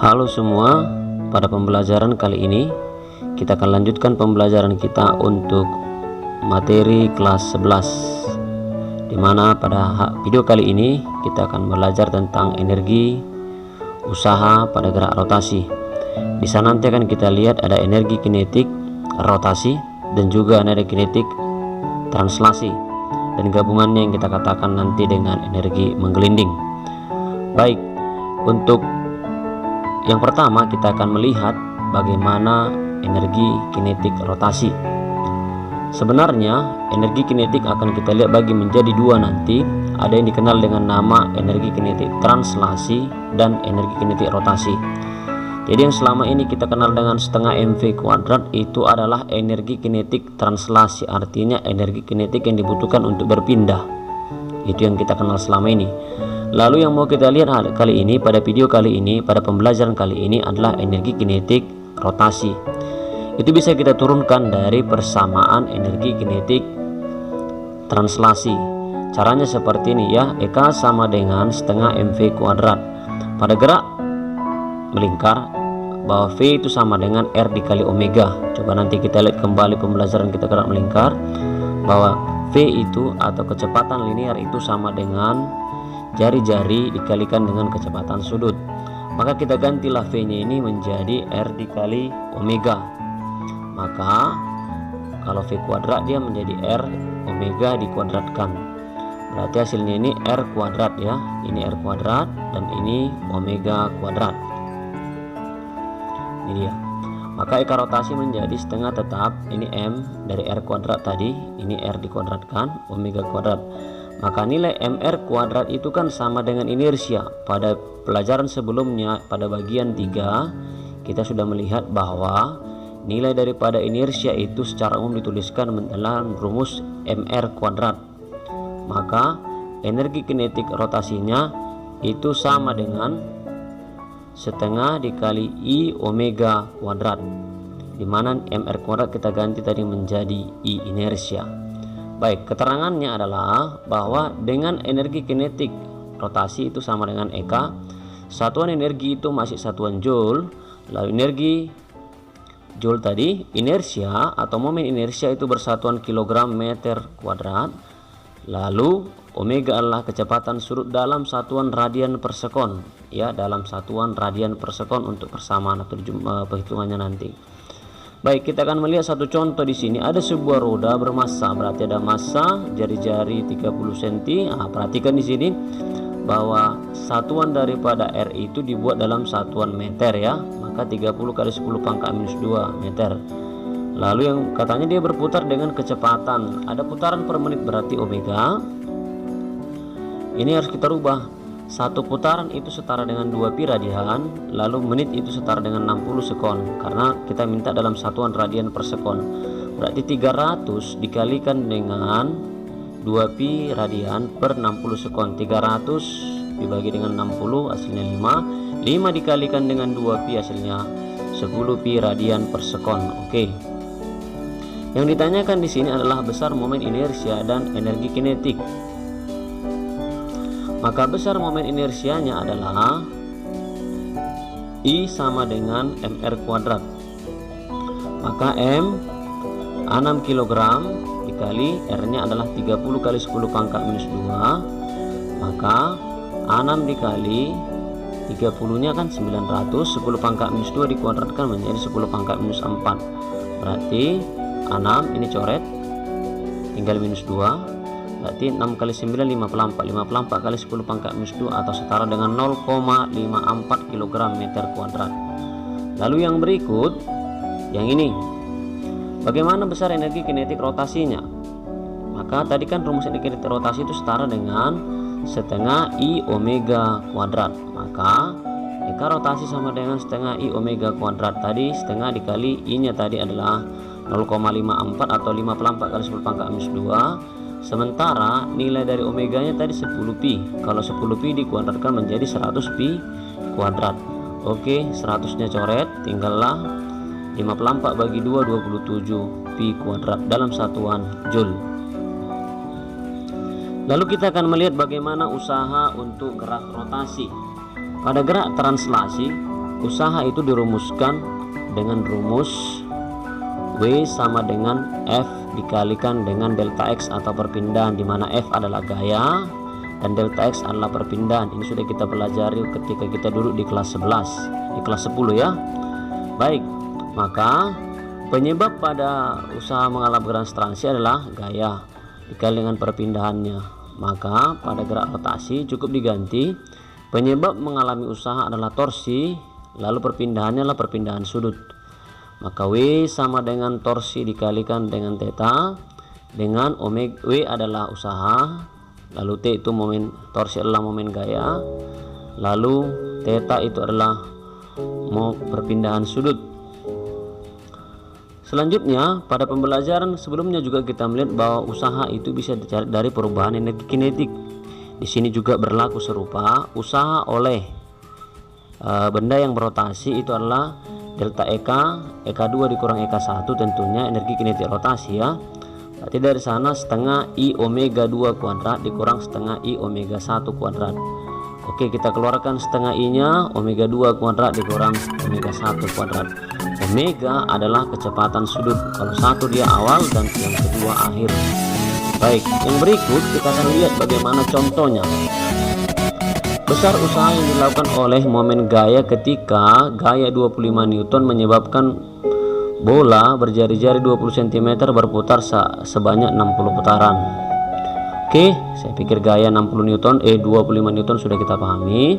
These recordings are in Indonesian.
Halo semua, pada pembelajaran kali ini kita akan lanjutkan pembelajaran kita untuk materi kelas 11, dimana pada video kali ini kita akan belajar tentang energi usaha pada gerak rotasi. Di sana nanti akan kita lihat ada energi kinetik rotasi dan juga energi kinetik translasi, dan gabungannya yang kita katakan nanti dengan energi menggelinding. Baik, untuk yang pertama kita akan melihat bagaimana energi kinetik rotasi. Sebenarnya energi kinetik akan kita lihat bagi menjadi dua nanti. Ada yang dikenal dengan nama energi kinetik translasi dan energi kinetik rotasi. Jadi yang selama ini kita kenal dengan setengah mv kuadrat itu adalah energi kinetik translasi, artinya energi kinetik yang dibutuhkan untuk berpindah. Itu yang kita kenal selama ini. Lalu yang mau kita lihat kali ini, pada video kali ini, pada pembelajaran kali ini adalah energi kinetik rotasi. Itu bisa kita turunkan dari persamaan energi kinetik translasi. Caranya seperti ini ya, EK sama dengan setengah mv kuadrat. Pada gerak melingkar, bahwa V itu sama dengan R dikali omega. Coba nanti kita lihat kembali pembelajaran kita gerak melingkar, bahwa V itu atau kecepatan linear itu sama dengan jari-jari dikalikan dengan kecepatan sudut. Maka kita gantilah V nya ini menjadi R dikali omega. Maka kalau V kuadrat dia menjadi R omega dikuadratkan. Berarti hasilnya ini R kuadrat ya. Ini R kuadrat dan ini omega kuadrat. Ini dia. Maka eka rotasi menjadi setengah tetap. Ini M dari R kuadrat tadi. Ini R dikuadratkan omega kuadrat. Maka nilai mr kuadrat itu kan sama dengan inersia. Pada pelajaran sebelumnya pada bagian 3 kita sudah melihat bahwa nilai daripada inersia itu secara umum dituliskan dalam rumus mr kuadrat. Maka energi kinetik rotasinya itu sama dengan setengah dikali I omega kuadrat, dimana mr kuadrat kita ganti tadi menjadi I inersia. Baik, keterangannya adalah bahwa dengan energi kinetik rotasi itu sama dengan EK, satuan energi itu masih satuan joule. Lalu energi joule tadi, inersia atau momen inersia itu bersatuan kilogram meter kuadrat. Lalu omega adalah kecepatan sudut dalam satuan radian per sekon ya, dalam satuan radian per sekon untuk persamaan atau perhitungannya nanti. Baik, kita akan melihat satu contoh di sini. Ada sebuah roda bermassa, berarti ada massa jari-jari 30 cm. Nah, perhatikan di sini bahwa satuan daripada R itu dibuat dalam satuan meter ya. Maka 30 kali 10 pangkat minus 2 meter. Lalu yang katanya dia berputar dengan kecepatan, ada putaran per menit, berarti omega. Ini harus kita rubah. Satu putaran itu setara dengan 2 pi radian, lalu menit itu setara dengan 60 sekon, karena kita minta dalam satuan radian per sekon. Berarti 300 dikalikan dengan 2 pi radian per 60 sekon. 300 dibagi dengan 60 hasilnya 5. 5 dikalikan dengan 2 pi hasilnya 10 pi radian per sekon. Oke. Yang ditanyakan di sini adalah besar momen inersia dan energi kinetik. Maka besar momen inersianya adalah I sama dengan mr kuadrat. Maka M 6 kg dikali R nya adalah 30 kali 10 pangkat minus 2. Maka 6 dikali 30 nya kan 900, 10 pangkat minus 2 dikuadratkan menjadi 10 pangkat minus 4. Berarti 6 ini coret, tinggal minus 2. Berarti 6 kali 9 54. 54 kali 10 pangkat minus 2 atau setara dengan 0,54 kg meter kuadrat. Lalu yang berikut, yang ini, bagaimana besar energi kinetik rotasinya? Maka tadi kan rumus energi kinetik rotasi itu setara dengan setengah I omega kuadrat. Maka EK rotasi sama dengan setengah I omega kuadrat. Tadi setengah dikali I nya tadi adalah 0,54 atau 54 kali 10 pangkat minus 2. Sementara nilai dari omeganya tadi 10 pi. Kalau 10 pi dikuadratkan menjadi 100 pi kuadrat. Oke, 100 nya coret, tinggallah 54 bagi 2 27 pi kuadrat dalam satuan joule. Lalu kita akan melihat bagaimana usaha untuk gerak rotasi. Pada gerak translasi usaha itu dirumuskan dengan rumus W sama dengan F dikalikan dengan delta X atau perpindahan, di mana F adalah gaya dan delta X adalah perpindahan. Ini sudah kita pelajari ketika kita duduk di kelas 11, di kelas 10 ya. Baik, maka penyebab pada usaha mengalami gerakan translasi adalah gaya dikali dengan perpindahannya. Maka pada gerak rotasi cukup diganti penyebab mengalami usaha adalah torsi, lalu perpindahannya adalah perpindahan sudut. Maka W sama dengan torsi dikalikan dengan theta dengan omega. W adalah usaha, lalu T itu momen, torsi adalah momen gaya, lalu theta itu adalah perpindahan sudut. Selanjutnya pada pembelajaran sebelumnya juga kita melihat bahwa usaha itu bisa dicari dari perubahan energi kinetik. Di sini juga berlaku serupa. Usaha oleh benda yang berotasi itu adalah delta EK, EK2 dikurang EK1 tentunya energi kinetik rotasi ya. Berarti dari sana setengah I omega 2 kuadrat dikurang setengah I omega 1 kuadrat. Oke, kita keluarkan setengah I nya, omega 2 kuadrat dikurang omega 1 kuadrat. Omega adalah kecepatan sudut, kalau satu dia awal dan yang kedua akhir. Baik, yang berikut kita akan lihat bagaimana contohnya. Besar usaha yang dilakukan oleh momen gaya ketika gaya 25 Newton menyebabkan bola berjari-jari 20 cm berputar sebanyak 60 putaran. Oke, saya pikir gaya 60 Newton, 25 Newton sudah kita pahami.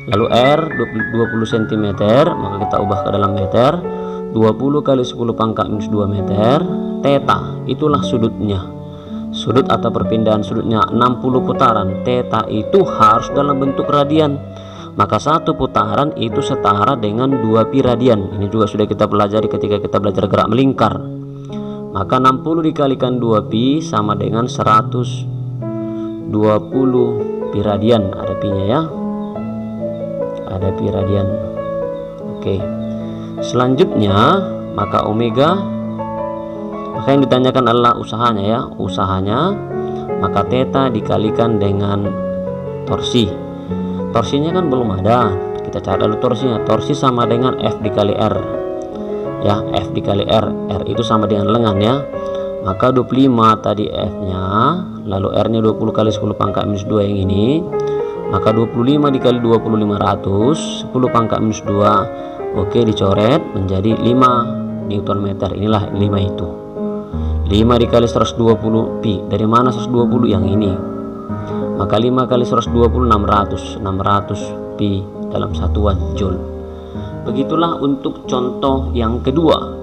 Lalu R 20 cm, maka kita ubah ke dalam meter. 20 kali 10 pangkat minus 2 meter. Theta, itulah sudutnya. Sudut atau perpindahan sudutnya 60 putaran. Theta itu harus dalam bentuk radian, maka satu putaran itu setara dengan 2 pi radian. Ini juga sudah kita pelajari ketika kita belajar gerak melingkar. Maka 60 dikalikan 2 pi sama dengan 120 pi radian. Ada pi nya ya, ada pi radian. Oke, selanjutnya maka omega, maka yang ditanyakan adalah usahanya ya, usahanya. Maka theta dikalikan dengan torsi. Torsinya kan belum ada, kita cari dulu torsinya. Torsi sama dengan F dikali R ya, F dikali R. R itu sama dengan lengan ya. Maka 25 tadi F nya, lalu R nya 20 kali 10 pangkat minus 2 yang ini. Maka 25 dikali 20 500, 10 pangkat minus 2. Oke, dicoret menjadi 5 Newton meter. Inilah 5 itu. 5 dikali 120 pi. Dari mana 120? Yang ini. Maka 5 kali 120 600 pi dalam satuan joule. Begitulah untuk contoh yang kedua.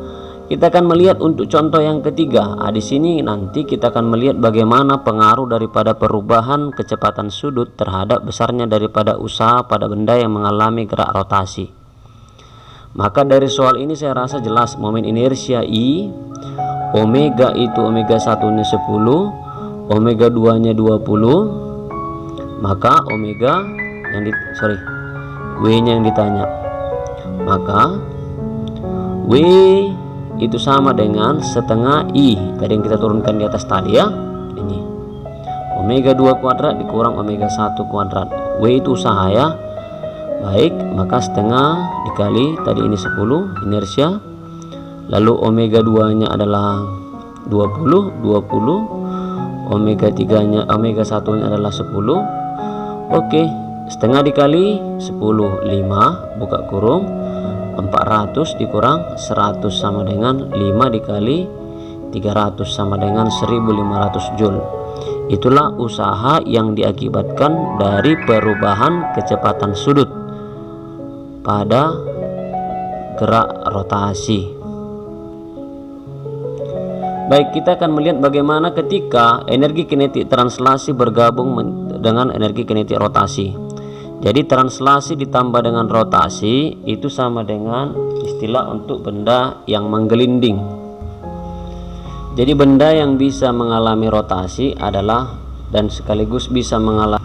Kita akan melihat untuk contoh yang ketiga. Di sini nanti kita akan melihat bagaimana pengaruh daripada perubahan kecepatan sudut terhadap besarnya daripada usaha pada benda yang mengalami gerak rotasi. Maka dari soal ini saya rasa jelas momen inersia I, omega itu omega 1 nya 10, omega 2 nya 20. Maka omega yang W nya yang ditanya. Maka W itu sama dengan setengah I tadi yang kita turunkan di atas tadi ya. Ini omega 2 kuadrat dikurang omega 1 kuadrat. W itu usaha ya. Baik, maka setengah dikali tadi ini 10 inersia. Lalu omega 2 nya adalah 20, omega 3 nya, omega 1 nya adalah 10. Oke, setengah dikali 10 5 buka kurung, 400 dikurang 100 sama dengan 5 dikali 300 sama dengan 1500 joule. Itulah usaha yang diakibatkan dari perubahan kecepatan sudut pada gerak rotasi. Baik, kita akan melihat bagaimana ketika energi kinetik translasi bergabung dengan energi kinetik rotasi. Jadi translasi ditambah dengan rotasi itu sama dengan istilah untuk benda yang menggelinding. Jadi benda yang bisa mengalami rotasi adalah dan sekaligus bisa mengalami,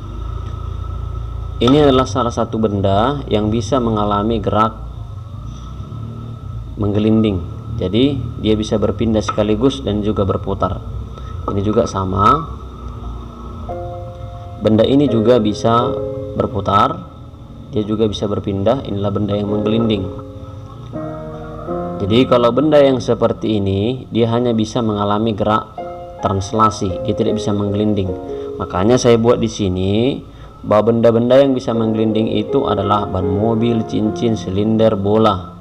ini adalah salah satu benda yang bisa mengalami gerak menggelinding. Jadi dia bisa berpindah sekaligus dan juga berputar. Ini juga sama. Benda ini juga bisa berputar dia juga bisa berpindah. Inilah benda yang menggelinding. Jadi kalau benda yang seperti ini, dia hanya bisa mengalami gerak translasi, dia tidak bisa menggelinding. Makanya saya buat di sini bahwa benda-benda yang bisa menggelinding itu adalah ban mobil, cincin, silinder, bola.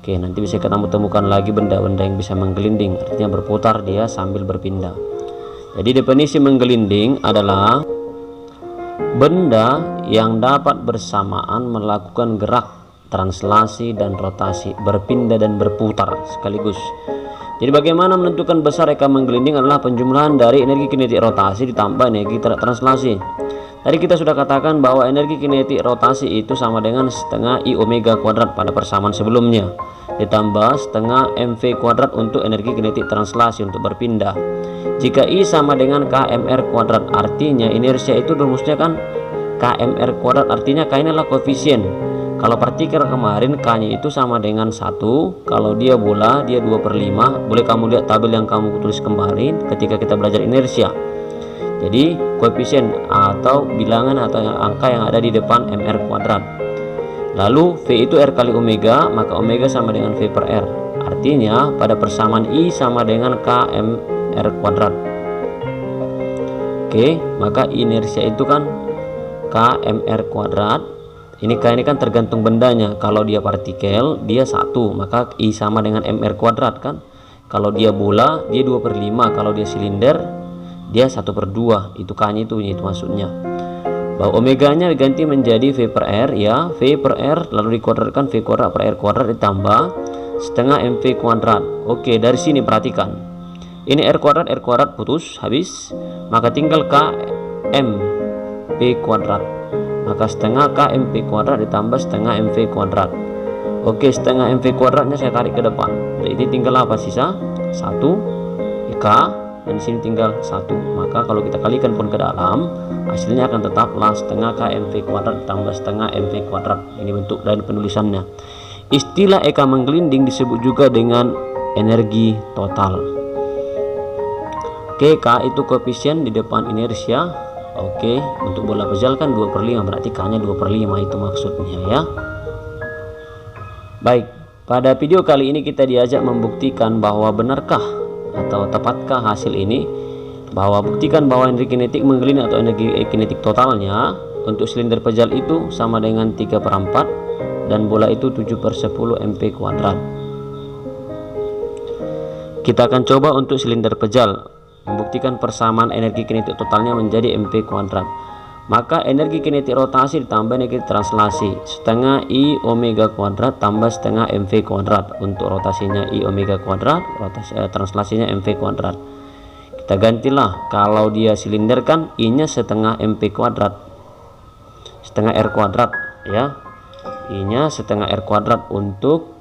Oke, nanti bisa kita temukan lagi benda-benda yang bisa menggelinding, artinya berputar dia sambil berpindah. Jadi definisi menggelinding adalah benda yang dapat bersamaan melakukan gerak translasi dan rotasi, berpindah dan berputar sekaligus. Jadi bagaimana menentukan besar reka menggelinding adalah penjumlahan dari energi kinetik rotasi ditambah energi translasi. Tadi kita sudah katakan bahwa energi kinetik rotasi itu sama dengan setengah I omega kuadrat pada persamaan sebelumnya, ditambah setengah mv kuadrat untuk energi kinetik translasi untuk berpindah. Jika I sama dengan kmr kuadrat, artinya inersia itu rumusnya kan kmr kuadrat, artinya K ini adalah koefisien. Kalau partikel kemarin K-nya itu sama dengan 1, kalau dia bola dia 2/5. Boleh kamu lihat tabel yang kamu tulis kemarin ketika kita belajar inersia. Jadi koefisien atau bilangan atau angka yang ada di depan mr kuadrat. Lalu V itu R kali omega, maka omega sama dengan V per R. Artinya pada persamaan I sama dengan kmr kuadrat. Oke, maka inersia itu kan kmr kuadrat. Ini K ini kan tergantung bendanya. Kalau dia partikel dia 1, maka I sama dengan mr kuadrat kan. Kalau dia bola dia 2/5, kalau dia silinder dia 1/2. Itu K nya itu maksudnya. Bahwa omeganya diganti menjadi V per R ya, V per R lalu dikuadratkan V kuadrat per R kuadrat ditambah setengah mv kuadrat. Oke, dari sini perhatikan. Ini R kuadrat putus habis, maka tinggal kmp kuadrat. Maka setengah kmp kuadrat ditambah setengah mv kuadrat. Oke, setengah mv kuadratnya saya tarik ke depan. Jadi tinggal apa sisa? 1 K, dan di sini tinggal 1. Maka kalau kita kalikan pun ke dalam, hasilnya akan tetaplah setengah kmv kuadrat ditambah setengah mv kuadrat. Ini bentuk dari penulisannya. Istilah eka menggelinding disebut juga dengan energi total. Oke, K itu koefisien di depan inersia. Oke, untuk bola pejal kan 2/5, berarti K-nya 2/5 itu maksudnya ya. Baik, pada video kali ini kita diajak membuktikan bahwa benarkah atau tepatkah hasil ini, bahwa buktikan bahwa energi kinetik menggelinding atau energi kinetik totalnya untuk silinder pejal itu sama dengan 3/4 dan bola itu 7/10 mv kuadrat. Kita akan coba untuk silinder pejal membuktikan persamaan energi kinetik totalnya menjadi mv kuadrat. Maka energi kinetik rotasi ditambah energi translasi setengah I omega kuadrat tambah setengah mv kuadrat. Untuk rotasinya I omega kuadrat, translasinya mv kuadrat. Kita gantilah, kalau dia silinder kan I nya setengah mv kuadrat, setengah R kuadrat ya, I nya setengah R kuadrat untuk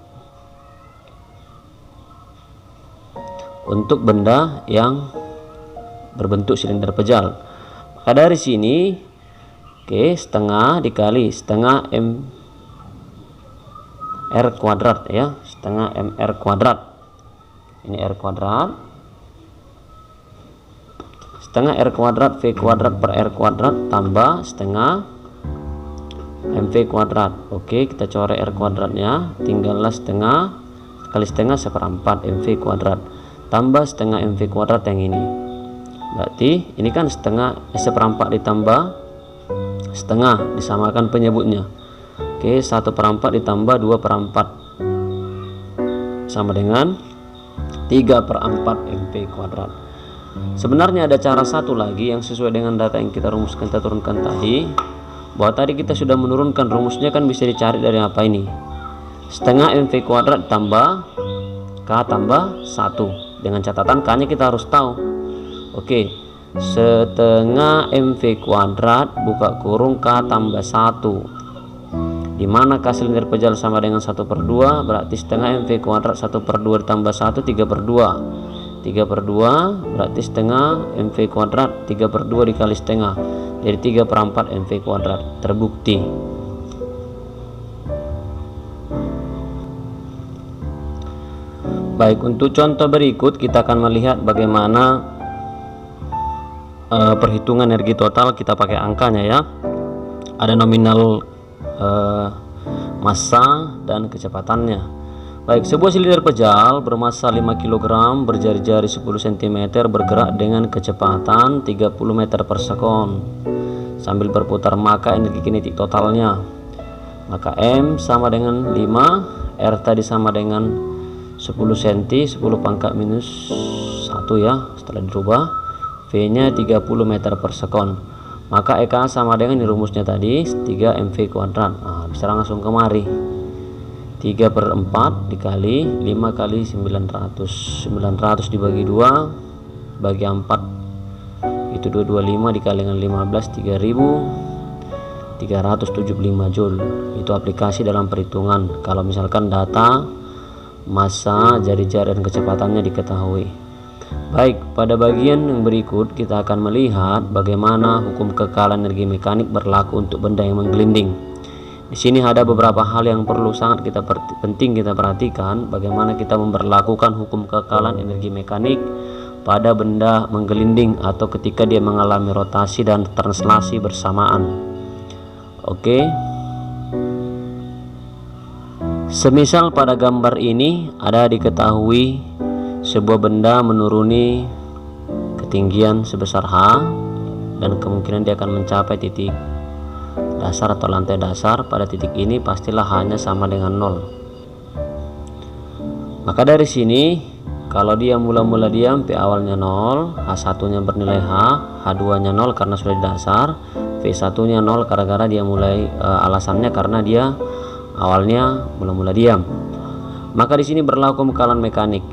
benda yang berbentuk silinder pejal. Maka dari sini oke, setengah dikali setengah mr kuadrat ya, setengah mr kuadrat. Ini R kuadrat, setengah R kuadrat V kuadrat per R kuadrat tambah setengah mv kuadrat. Oke, kita coret R kuadratnya, tinggallah setengah kali setengah 1/4 mv kuadrat tambah setengah mv kuadrat yang ini. Berarti ini kan setengah 1/4 ditambah setengah, disamakan penyebutnya. Oke, 1/4 ditambah 2/4 sama dengan 3/4 mv kuadrat. Sebenarnya ada cara satu lagi yang sesuai dengan data yang kita rumuskan, kita turunkan tadi. Bahwa tadi kita sudah menurunkan rumusnya kan bisa dicari dari apa ini? Setengah mv kuadrat tambah K tambah 1. Dengan catatan K nya kita harus tahu. Oke, setengah mv kuadrat buka kurung K tambah 1, dimana K silinder pejal sama dengan 1/2, berarti setengah mv kuadrat 1/2 ditambah 1 3/2. 3/2 berarti setengah mv kuadrat, 3/2 dikali setengah, jadi 3/4 mv kuadrat. Terbukti. Baik, untuk contoh berikut kita akan melihat bagaimana perhitungan energi total. Kita pakai angkanya ya. Ada nominal massa dan kecepatannya. Baik, sebuah silinder pejal bermassa 5 kg berjari-jari 10 cm bergerak dengan kecepatan 30 meter per sekon sambil berputar, maka energi kinetik totalnya, maka M sama dengan 5, R tadi sama dengan 10 cm, 10 pangkat minus 1 ya, setelah dirubah, V nya 30 meter per sekon, maka EK sama dengan rumusnya tadi 3 MV kuadrat. Nah, bisa langsung kemari 3/4 dikali 5 kali 900 dibagi 2 bagi 4 itu 225 dikali dengan 15 3375 Joule. Itu aplikasi dalam perhitungan kalau misalkan data massa, jari-jari dan kecepatannya diketahui. Baik, pada bagian yang berikut kita akan melihat bagaimana hukum kekekalan energi mekanik berlaku untuk benda yang menggelinding. Di sini ada beberapa hal yang perlu sangat penting kita perhatikan, bagaimana kita memberlakukan hukum kekekalan energi mekanik pada benda menggelinding atau ketika dia mengalami rotasi dan translasi bersamaan. Oke. Semisal pada gambar ini ada diketahui sebuah benda menuruni ketinggian sebesar H dan kemungkinan dia akan mencapai titik dasar atau lantai dasar. Pada titik ini pastilah H-nya sama dengan 0. Maka dari sini kalau dia mula-mula diam, P awalnya 0, H1 nya bernilai H, H2 nya 0 karena sudah di dasar, V1 nya 0 gara-gara dia mulai alasannya karena dia awalnya mula-mula diam. Maka di sini berlaku kekekalan mekanik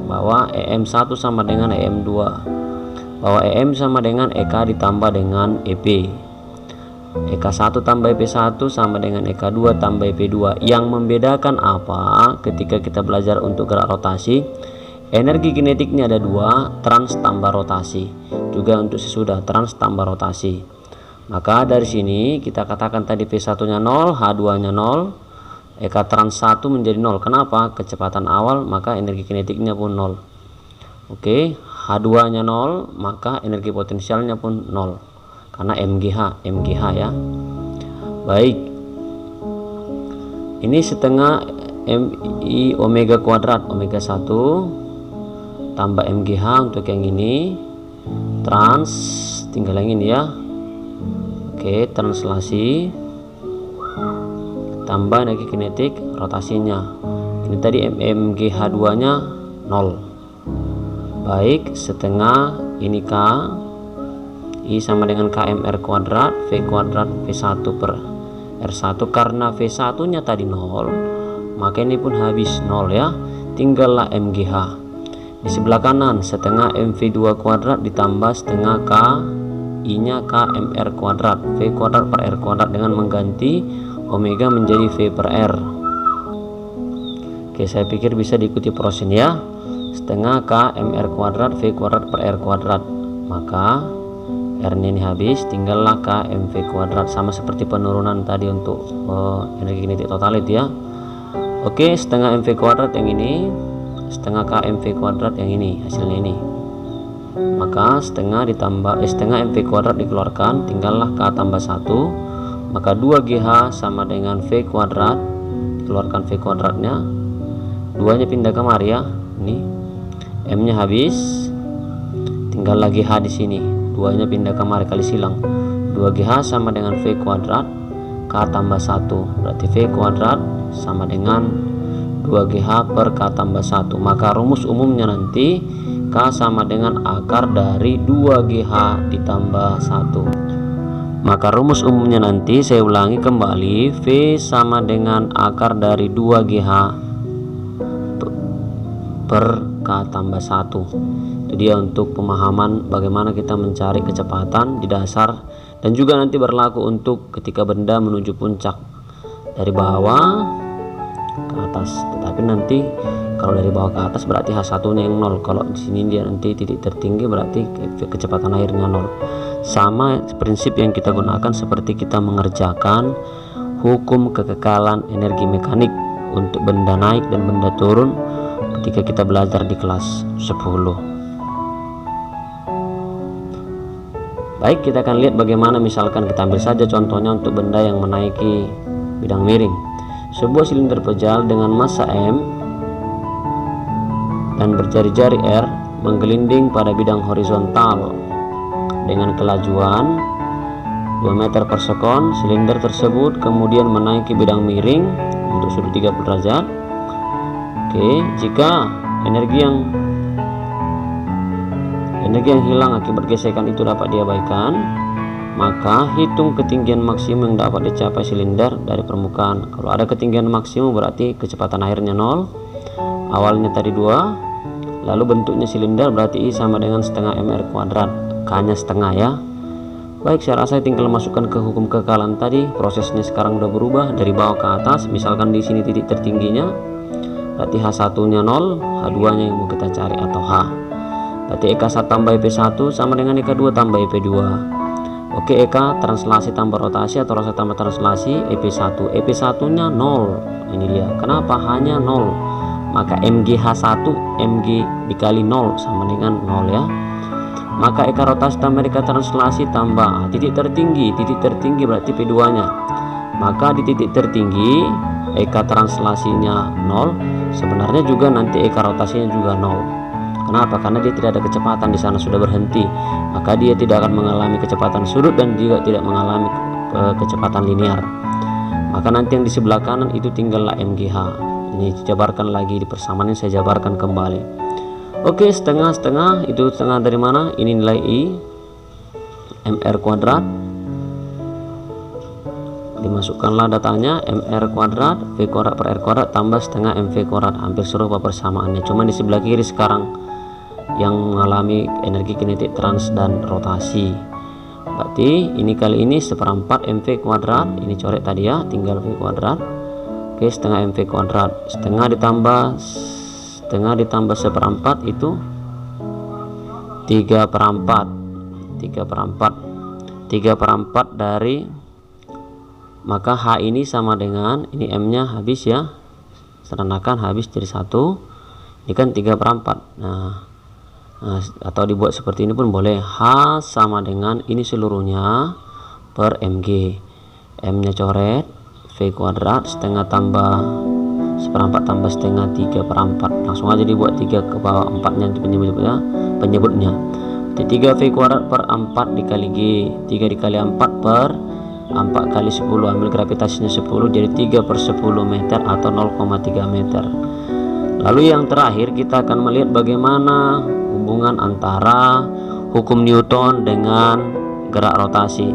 bahwa EM1 sama dengan EM2, bahwa EM sama dengan EK ditambah dengan EP. EK1 tambah EP1 sama dengan EK2 tambah EP2. Yang membedakan apa ketika kita belajar untuk gerak rotasi, energi kinetiknya ada 2, trans tambah rotasi, juga untuk sesudah trans tambah rotasi. Maka dari sini kita katakan tadi V1 nya 0, H2 nya 0, EK trans 1 menjadi 0. Kenapa? Kecepatan awal, maka energi kinetiknya pun 0. Oke, H2 nya 0, maka energi potensialnya pun 0 karena MGH ya. Baik, ini setengah MI omega kuadrat, omega 1 tambah MGH untuk yang ini, trans tinggal yang ini ya. Oke, translasi tambah energi kinetik rotasinya, ini tadi MGH2 nya 0. Baik, setengah ini K, I sama dengan KMR kuadrat, V kuadrat V1 per R1. Karena V1 nya tadi 0, maka ini pun habis 0 ya, tinggallah MGH. Di sebelah kanan setengah MV2 kuadrat ditambah setengah K, I nya KMR kuadrat, V kuadrat per R kuadrat dengan mengganti omega menjadi V per R. Oke, saya pikir bisa diikuti prosesnya ya. Setengah KMR kuadrat V kuadrat per R kuadrat, maka R nya ini habis, tinggallah KMV kuadrat, sama seperti penurunan tadi untuk energi kinetik total itu ya. Oke, setengah MV kuadrat yang ini, setengah KMV kuadrat yang ini, hasilnya ini. Maka setengah ditambah setengah MV kuadrat dikeluarkan, tinggallah K tambah 1, maka 2GH sama dengan V kuadrat, dikeluarkan V kuadratnya, 2 nya pindah kemari ya, ini M nya habis, tinggal lagi H di sini, 2 nya pindah kemari kali silang, 2GH sama dengan V kuadrat K tambah 1, berarti V kuadrat sama dengan 2GH per K tambah 1. Maka rumus umumnya nanti K sama dengan akar dari 2GH ditambah 1. Maka rumus umumnya nanti saya ulangi kembali, V sama dengan akar dari 2GH per K tambah 1. Itu dia untuk pemahaman bagaimana kita mencari kecepatan di dasar, dan juga nanti berlaku untuk ketika benda menuju puncak dari bawah ke atas. Tetapi nanti kalau dari bawah ke atas berarti H1 nya yang 0. Kalau di sini dia nanti titik tertinggi berarti kecepatan airnya 0. Sama prinsip yang kita gunakan seperti kita mengerjakan hukum kekekalan energi mekanik untuk benda naik dan benda turun ketika kita belajar di kelas 10. Baik, kita akan lihat bagaimana, misalkan kita ambil saja contohnya untuk benda yang menaiki bidang miring. Sebuah silinder pejal dengan massa M dan berjari-jari R menggelinding pada bidang horizontal dengan kelajuan 2 meter per sekon. Silinder tersebut kemudian menaiki bidang miring untuk sudut 30 derajat. Oke, jika energi yang hilang akibat gesekan itu dapat diabaikan, maka hitung ketinggian maksimum yang dapat dicapai silinder dari permukaan. Kalau ada ketinggian maksimum berarti kecepatan akhirnya 0, awalnya tadi 2, lalu bentuknya silinder berarti I sama dengan setengah mr kuadrat, K-nya setengah ya. Baik, saya rasa tinggal masukkan ke hukum kekekalan tadi. Prosesnya sekarang udah berubah dari bawah ke atas. Misalkan di sini titik tertingginya, berarti H1-nya 0, H2-nya yang mau kita cari atau H. Berarti EK1 tambah EP1 sama dengan EK2 tambah EP2. Oke, EK translasi tambah rotasi atau rotasi tambah translasi EP1. EP1-nya 0. Ini dia. Kenapa hanya 0? Maka MGH1 MG dikali 0 sama dengan 0 ya. Maka EK rotasi tambah EK translasi tambah titik tertinggi berarti P2-nya. Maka di titik tertinggi EK translasinya 0, sebenarnya juga nanti EK rotasinya juga 0. Kenapa? Karena dia tidak ada kecepatan di sana, sudah berhenti. Maka dia tidak akan mengalami kecepatan sudut dan juga tidak mengalami kecepatan linear. Maka nanti yang di sebelah kanan itu tinggallah MGH. Ini dijabarkan lagi di persamaan yang saya jabarkan kembali. Oke, setengah itu setengah dari mana? Ini nilai I mr kuadrat. Dimasukkanlah datanya mr kuadrat v kuadrat per r kuadrat tambah setengah mv kuadrat. Hampir serupa persamaannya, cuma di sebelah kiri sekarang yang mengalami energi kinetik trans dan rotasi. Berarti ini kali ini seperempat mv kuadrat, ini coret tadi ya, tinggal v kuadrat. Oke, setengah mv kuadrat, setengah ditambah seperempat itu 3/4 dari, maka H ini sama dengan, ini M nya habis ya, seranakan habis jadi 1, ini kan 3/4. Nah, atau dibuat seperti ini pun boleh. H sama dengan ini seluruhnya per mg, M nya coret, V kuadrat setengah tambah seperempat tambah setengah 3/4, langsung aja dibuat 3 ke bawah 4 nya penyebutnya. Jadi 3 V kuadrat per 4 dikali G, 3 dikali 4 per 4 kali 10, ambil gravitasinya 10, jadi 3/10 meter atau 0,3 meter. Lalu yang terakhir kita akan melihat bagaimana hubungan antara hukum Newton dengan gerak rotasi.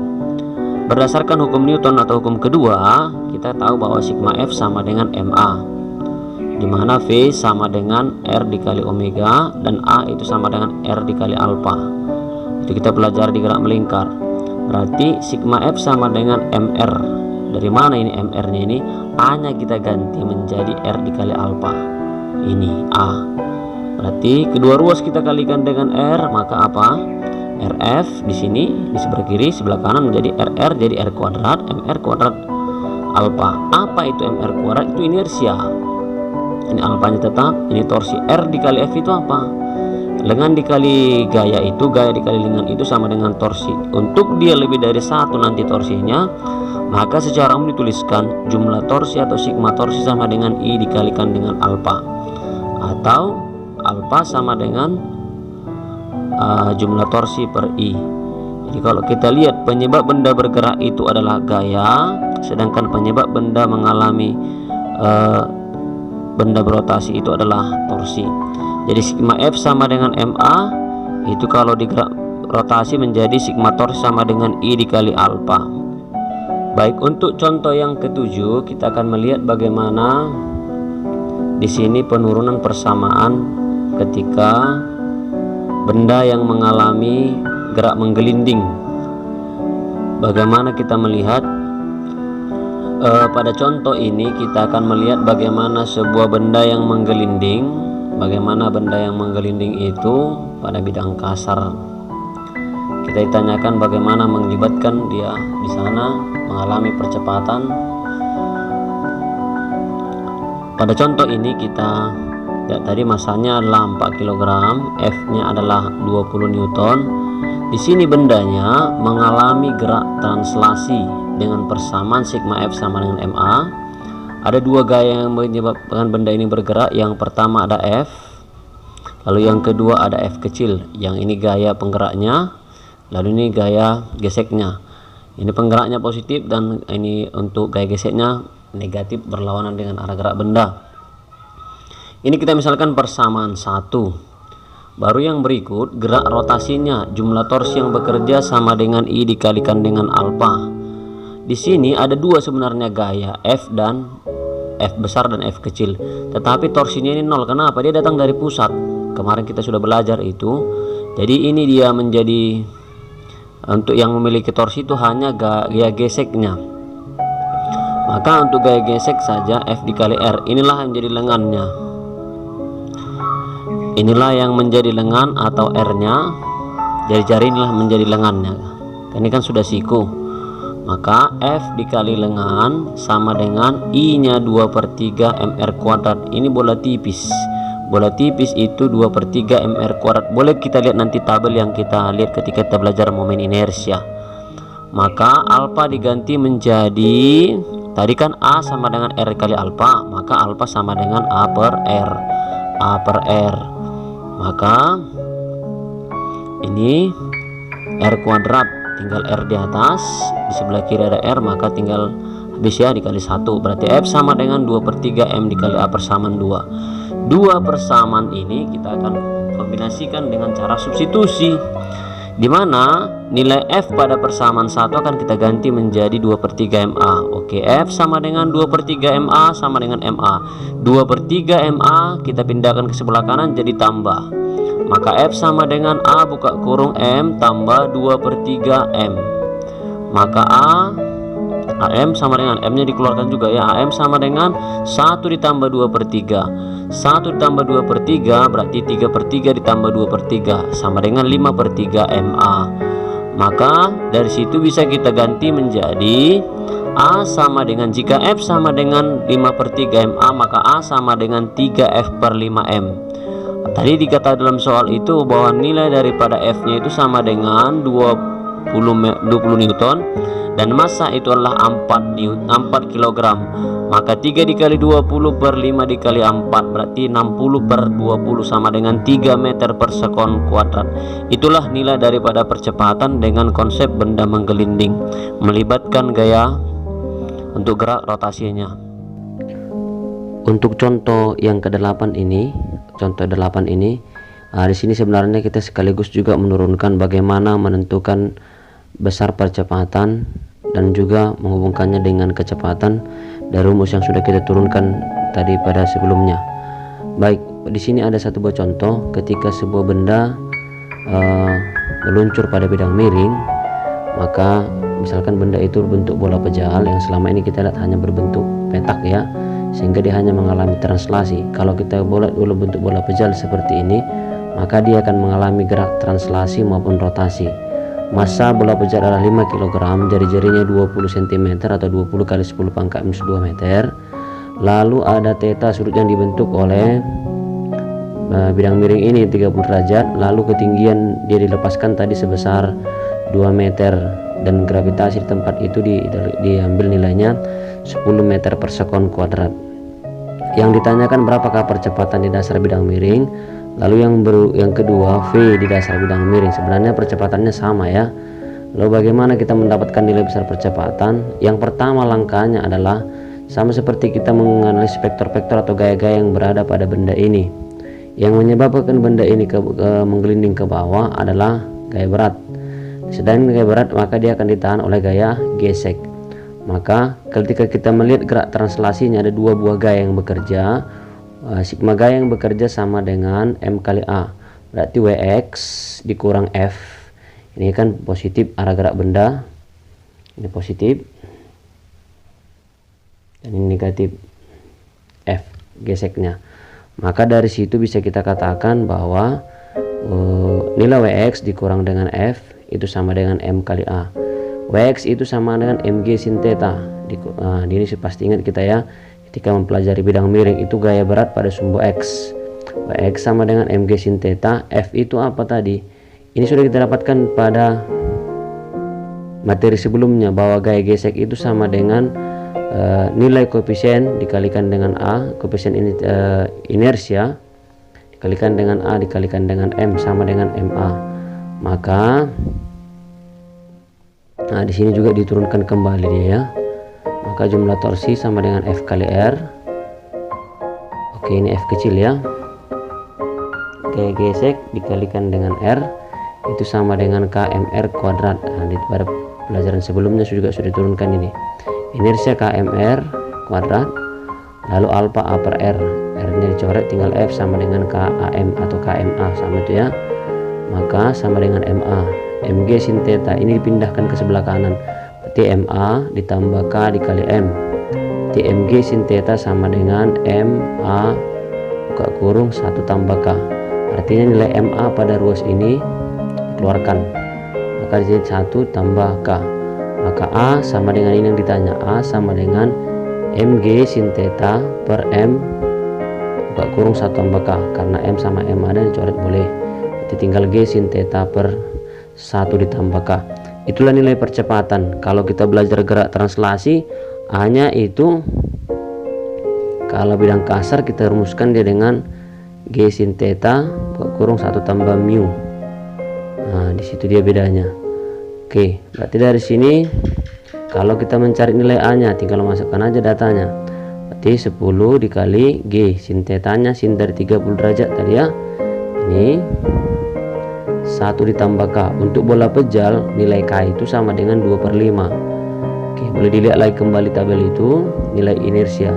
Berdasarkan hukum Newton atau hukum kedua, kita tahu bahwa sigma F sama dengan MA, di mana V sama dengan R dikali omega dan A itu sama dengan R dikali alpha. Itu kita pelajari di gerak melingkar. Berarti sigma F sama dengan MR. Dari mana ini MR-nya ini? A-nya kita ganti menjadi R dikali alpha. Ini A. Berarti kedua ruas kita kalikan dengan R, maka apa? RF di sini di sebelah kiri, sebelah kanan menjadi RR, jadi R kuadrat MR kuadrat alpha. Apa itu MR kuadrat? Itu inersia. Ini alfanya tetap, ini torsi. R dikali F itu apa? Lengan dikali gaya itu, gaya dikali lengan itu sama dengan torsi. Untuk dia lebih dari 1 nanti torsinya, maka secara umum dituliskan jumlah torsi atau sigma torsi sama dengan I dikalikan dengan alpha, atau alpha sama dengan jumlah torsi per I. Jadi kalau kita lihat penyebab benda bergerak itu adalah gaya, sedangkan penyebab benda mengalami benda berotasi itu adalah torsi. Jadi sigma F sama dengan MA itu kalau digerak rotasi menjadi sigma torsi sama dengan I dikali alpha. Baik, untuk contoh yang ketujuh kita akan melihat bagaimana di sini penurunan persamaan ketika benda yang mengalami gerak menggelinding. Bagaimana kita melihat pada contoh ini, kita akan melihat bagaimana sebuah benda yang menggelinding, bagaimana benda yang menggelinding itu pada bidang kasar. Kita ditanyakan bagaimana melibatkan dia di sana mengalami percepatan. Pada contoh ini kita lihat tadi masanya adalah 4 kg, F nya adalah 20 Newton. Di sini bendanya mengalami gerak translasi dengan persamaan sigma F sama dengan MA. Ada dua gaya yang menyebabkan benda ini bergerak. Yang pertama ada F, lalu yang kedua ada F kecil. Yang ini gaya penggeraknya, lalu ini gaya geseknya. Ini penggeraknya positif dan ini untuk gaya geseknya negatif, berlawanan dengan arah gerak benda. Ini kita misalkan persamaan 1. Baru yang berikut, gerak rotasinya, jumlah torsi yang bekerja sama dengan I dikalikan dengan alfa. Di sini ada dua sebenarnya gaya, F besar dan F kecil. Tetapi torsinya ini 0. Kenapa? Dia datang dari pusat. Kemarin kita sudah belajar itu. Jadi ini dia menjadi, untuk yang memiliki torsi itu hanya gaya geseknya. Maka untuk gaya gesek saja F dikali R. Inilah yang menjadi lengannya. Inilah yang menjadi lengan atau R-nya. Jari-jari inilah menjadi lengannya. Ini kan sudah siku. Maka F dikali lengan sama dengan I-nya 2/3 MR kuadrat. Ini bola tipis. Bola tipis itu 2/3 MR kuadrat. Boleh kita lihat nanti tabel yang kita lihat ketika kita belajar momen inersia. Maka alfa diganti menjadi, tadi kan A sama dengan R kali alfa, maka alfa sama dengan A per R. A per R. Maka ini R kuadrat, tinggal R di atas, di sebelah kiri ada R, maka tinggal habis ya dikali 1. Berarti F sama dengan 2/3 M dikali A persamaan 2. Dua persamaan ini kita akan kombinasikan dengan cara substitusi, di mana nilai F pada persamaan 1 akan kita ganti menjadi 2/3 MA. Oke, F sama dengan 2/3 MA sama dengan MA. 2/3 MA kita pindahkan ke sebelah kanan jadi tambah. Maka F sama dengan A buka kurung M tambah 2/3 M. Maka AM sama dengan M-nya dikeluarkan juga ya. AM sama dengan 1 ditambah 2/3. 1 ditambah 2/3 berarti 3/3 ditambah 2/3 sama dengan 5/3 MA. Maka dari situ bisa kita ganti menjadi A sama dengan, jika F sama dengan 5/3 MA, maka A sama dengan 3F per 5M. Tadi dikata dalam soal itu bahwa nilai daripada F-nya itu sama dengan 20 Newton dan massa itu adalah 4 kg. Maka 3 dikali 20 per 5 dikali 4 berarti 60 per 20 sama dengan 3 meter per sekon kuadrat. Itulah nilai daripada percepatan dengan konsep benda menggelinding, melibatkan gaya untuk gerak rotasinya. Untuk contoh yang ke-8 ini, di sini sebenarnya kita sekaligus juga menurunkan bagaimana menentukan besar percepatan dan juga menghubungkannya dengan kecepatan dari rumus yang sudah kita turunkan tadi pada sebelumnya. Baik, di sini ada satu buah contoh ketika sebuah benda meluncur pada bidang miring, maka misalkan benda itu berbentuk bola pejal yang selama ini kita lihat hanya berbentuk petak ya, sehingga dia hanya mengalami translasi. Kalau kita buat dulu bentuk bola pejal seperti ini, maka dia akan mengalami gerak translasi maupun rotasi. Massa bola pejal adalah 5 kg, jari-jarinya 20 cm atau 20 kali 10 pangkat minus 2 meter. Lalu ada theta, sudut yang dibentuk oleh bidang miring ini 30 derajat. Lalu ketinggian dia dilepaskan tadi sebesar 2 meter dan gravitasi di tempat itu diambil nilainya 10 meter per sekon kuadrat. Yang ditanyakan berapakah percepatan di dasar bidang miring. Lalu yang kedua V di dasar bidang miring. Sebenarnya percepatannya sama ya. Lalu bagaimana kita mendapatkan nilai besar percepatan? Yang pertama langkahnya adalah sama seperti kita menganalisis vektor-vektor atau gaya-gaya yang berada pada benda ini. Yang menyebabkan benda ini menggelinding ke bawah adalah gaya berat. Sedangkan gaya berat maka dia akan ditahan oleh gaya gesek. Maka ketika kita melihat gerak translasinya ada dua buah gaya yang bekerja. Sigma gaya yang bekerja sama dengan M kali A, berarti Wx dikurang F. Ini kan positif arah gerak benda, ini positif dan ini negatif F geseknya. Maka dari situ bisa kita katakan bahwa nilai Wx dikurang dengan F itu sama dengan M kali A. Wx itu sama dengan Mg sin theta. Ini pasti ingat kita ya, ketika mempelajari bidang miring itu gaya berat pada sumbu X. X sama dengan Mg sin theta. F itu apa tadi? Ini sudah kita dapatkan pada materi sebelumnya bahwa gaya gesek itu sama dengan nilai koefisien dikalikan dengan A, koefisien ini inersia dikalikan dengan A dikalikan dengan M sama dengan MA. Maka di sini juga diturunkan kembali dia ya. Maka jumlah torsi sama dengan F kali R. Oke, ini F kecil ya. Gaya gesek dikalikan dengan R itu sama dengan KMR kuadrat. Nah, pada pelajaran sebelumnya juga sudah diturunkan ini. Inersia KMR kuadrat, lalu alfa A per R. R-nya dicoret, tinggal F sama dengan KAM atau KMA sama itu ya. Maka sama dengan MA. MG sin theta ini dipindahkan ke sebelah kanan. Berarti MA ditambah K dikali M. Berarti MG sin theta sama dengan MA buka kurung 1 tambah K. Artinya nilai MA pada ruas ini keluarkan, maka di sini 1 tambah K. Maka A sama dengan ini yang ditanya, A sama dengan MG sin theta per M buka kurung 1 tambah K. Karena M sama M ada dicoret boleh, jadi tinggal G sin theta per 1 ditambah K. Itulah nilai percepatan. Kalau kita belajar gerak translasi, A nya itu kalau bidang kasar kita rumuskan dia dengan G sin theta buka kurung 1 tambah mu. Nah, di situ dia bedanya. Oke, berarti dari sini kalau kita mencari nilai A nya tinggal masukkan aja datanya. Berarti 10 dikali G sin theta nya sin dari 30 derajat tadi ya. Ini 1 ditambah K. Untuk bola pejal nilai K itu sama dengan 2/5. Oke, boleh dilihat lagi kembali tabel itu nilai inersia.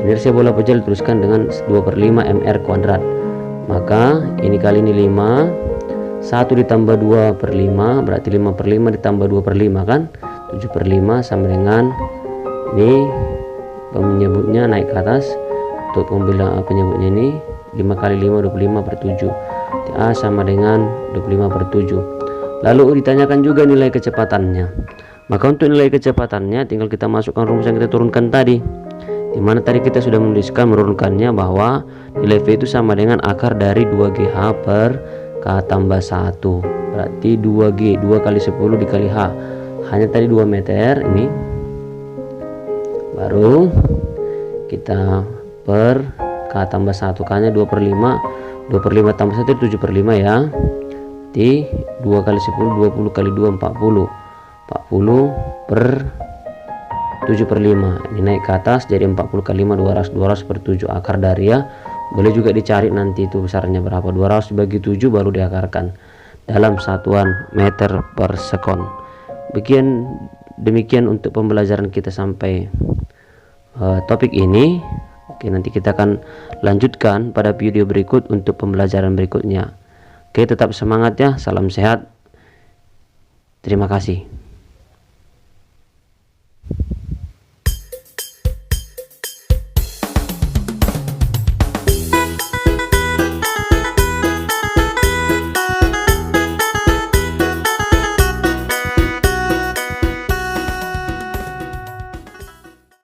Inersia bola pejal dituliskan dengan 2/5 mr kuadrat. Maka ini kali ini 5, 1 ditambah 2/5 berarti 5/5 ditambah 2/5 kan 7/5 sama dengan ini penyebutnya naik ke atas. Untuk pembilang penyebutnya ini 5 kali 5 25/7. A sama dengan 25/7. Lalu ditanyakan juga nilai kecepatannya. Maka untuk nilai kecepatannya tinggal kita masukkan rumus yang kita turunkan tadi, dimana tadi kita sudah menuliskan menurunkannya bahwa nilai V itu sama dengan akar dari 2GH per K tambah 1. Berarti 2G 2 kali 10 dikali H, hanya tadi 2 meter. Ini baru kita per K tambah 1, K nya 2/5. 2/5 tambah 1 itu 7/5 ya. Jadi 2 kali 10 20 kali 2 40 per 7/5. Ini naik ke atas jadi 40 kali 5 200 per 7 akar dari ya. Boleh juga dicari nanti itu besarnya berapa, 200 dibagi 7 baru diakarkan dalam satuan meter per sekon. Demikian untuk pembelajaran kita sampai topik ini. Oke, nanti kita akan lanjutkan pada video berikut untuk pembelajaran berikutnya. Oke, tetap semangat ya, salam sehat, terima kasih.